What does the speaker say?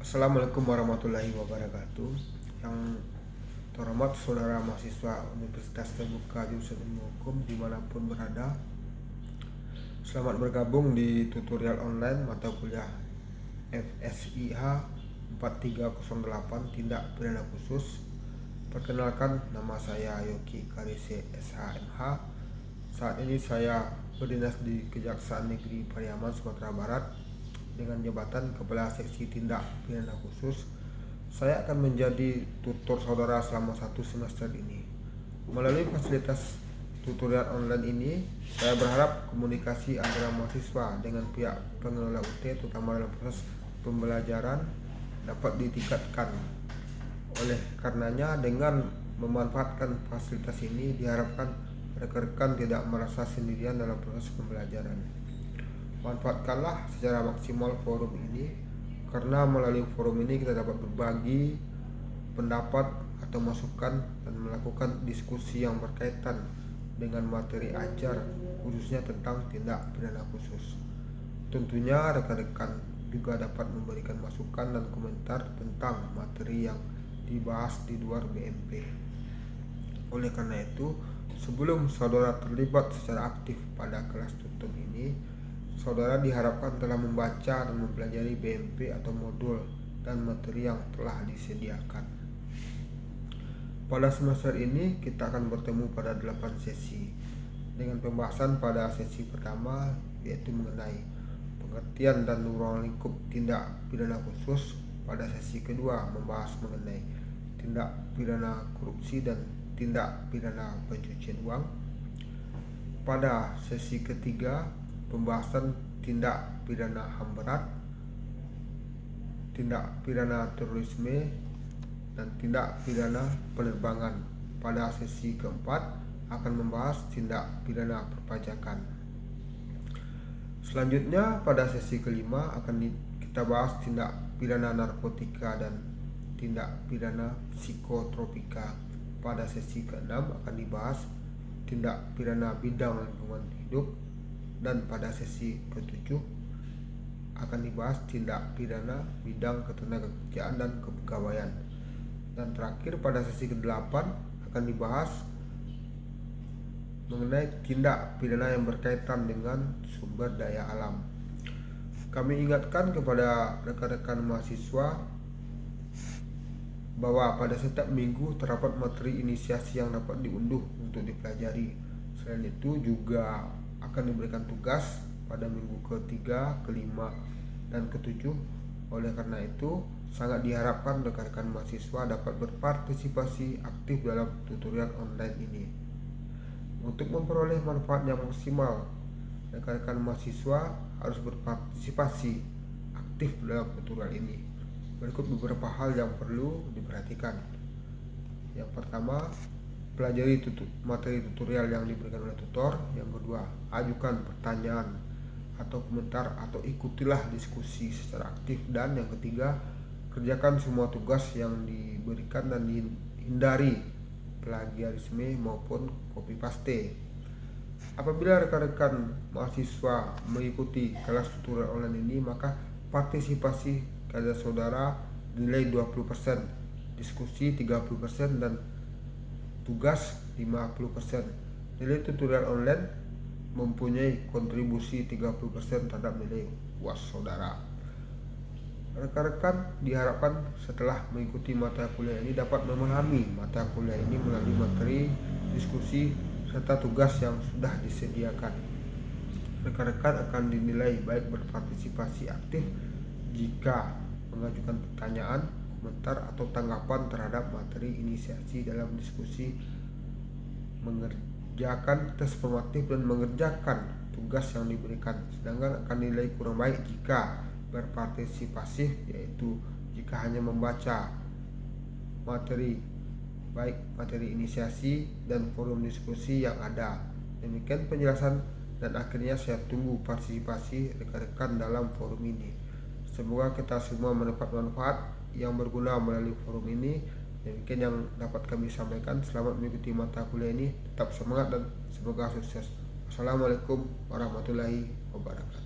Assalamualaikum warahmatullahi wabarakatuh. Yang terhormat saudara mahasiswa Universitas Terbuka Jurusan Ilmu Hukum dimanapun berada, selamat bergabung di tutorial online mata kuliah FSIH 4308 Tindak Pidana Khusus. Perkenalkan, nama saya Yoki Karise SHMH. Saat ini saya berdinas di Kejaksaan Negeri Pariaman, Sumatera Barat dengan jabatan Kepala Seksi Tindak Pidana Khusus. Saya akan menjadi tutor saudara selama 1 semester ini. Melalui fasilitas tutorial online ini, saya berharap komunikasi antara mahasiswa dengan pihak pengelola UT, terutama dalam proses pembelajaran, dapat ditingkatkan. Oleh karenanya, dengan memanfaatkan fasilitas ini, diharapkan rekan-rekan tidak merasa sendirian dalam proses pembelajaran. Manfaatkanlah secara maksimal forum ini, karena melalui forum ini kita dapat berbagi pendapat atau masukan dan melakukan diskusi yang berkaitan dengan materi ajar, khususnya tentang tindak pidana khusus. Tentunya rekan-rekan juga dapat memberikan masukan dan komentar tentang materi yang dibahas di luar BMP. Oleh karena itu, sebelum saudara terlibat secara aktif pada kelas tutor ini, saudara diharapkan telah membaca dan mempelajari BMP atau modul dan materi yang telah disediakan. Pada semester ini kita akan bertemu pada 8 sesi dengan pembahasan pada sesi pertama, yaitu mengenai pengertian dan ruang lingkup tindak pidana khusus. Pada sesi kedua membahas mengenai tindak pidana korupsi dan tindak pidana pencucian uang. Pada sesi ketiga pembahasan tindak pidana HAM berat, tindak pidana terorisme, dan tindak pidana penerbangan. Pada sesi keempat akan membahas tindak pidana perpajakan. Selanjutnya pada sesi kelima akan kita bahas tindak pidana narkotika dan tindak pidana psikotropika. Pada sesi keenam akan dibahas tindak pidana bidang lingkungan hidup, dan pada sesi ke-7 akan dibahas tindak pidana bidang ketenagakerjaan dan kepegawaian. Dan terakhir pada sesi ke-8 akan dibahas mengenai tindak pidana yang berkaitan dengan sumber daya alam. Kami ingatkan kepada rekan-rekan mahasiswa bahwa pada setiap minggu terdapat materi inisiasi yang dapat diunduh untuk dipelajari. Selain itu juga akan diberikan tugas pada minggu ke-3, ke-5, dan ke-7. Oleh karena itu, sangat diharapkan rekan-rekan mahasiswa dapat berpartisipasi aktif dalam tutorial online ini. Untuk memperoleh manfaat yang maksimal, rekan-rekan mahasiswa harus berpartisipasi aktif dalam tutorial ini. Berikut beberapa hal yang perlu diperhatikan. Yang pertama, pelajari materi tutorial yang diberikan oleh tutor. Yang kedua, ajukan pertanyaan atau komentar atau ikutilah diskusi secara aktif. Dan yang ketiga, kerjakan semua tugas yang diberikan dan hindari plagiarisme maupun copy paste. Apabila rekan-rekan mahasiswa mengikuti kelas tutorial online ini, maka partisipasi karya saudara nilai 20%, diskusi 30%, dan tugas 50%. Nilai tutorial online mempunyai kontribusi 30% terhadap nilai UAS saudara. Rekan-rekan diharapkan setelah mengikuti mata kuliah ini dapat memahami mata kuliah ini melalui materi, diskusi, serta tugas yang sudah disediakan. Rekan-rekan akan dinilai baik berpartisipasi aktif jika mengajukan pertanyaan, komentar, atau tanggapan terhadap materi inisiasi dalam diskusi, mengerjakan tes formatif, dan mengerjakan tugas yang diberikan. Sedangkan akan nilai kurang baik jika berpartisipasi, yaitu jika hanya membaca materi, baik materi inisiasi dan forum diskusi yang ada. Demikian penjelasan, dan akhirnya saya tunggu partisipasi rekan-rekan dalam forum ini. Semoga kita semua mendapat manfaat yang berguna melalui forum ini. Demikian yang dapat kami sampaikan. Selamat mengikuti mata kuliah ini. Tetap semangat dan semoga sukses. Assalamualaikum warahmatullahi wabarakatuh.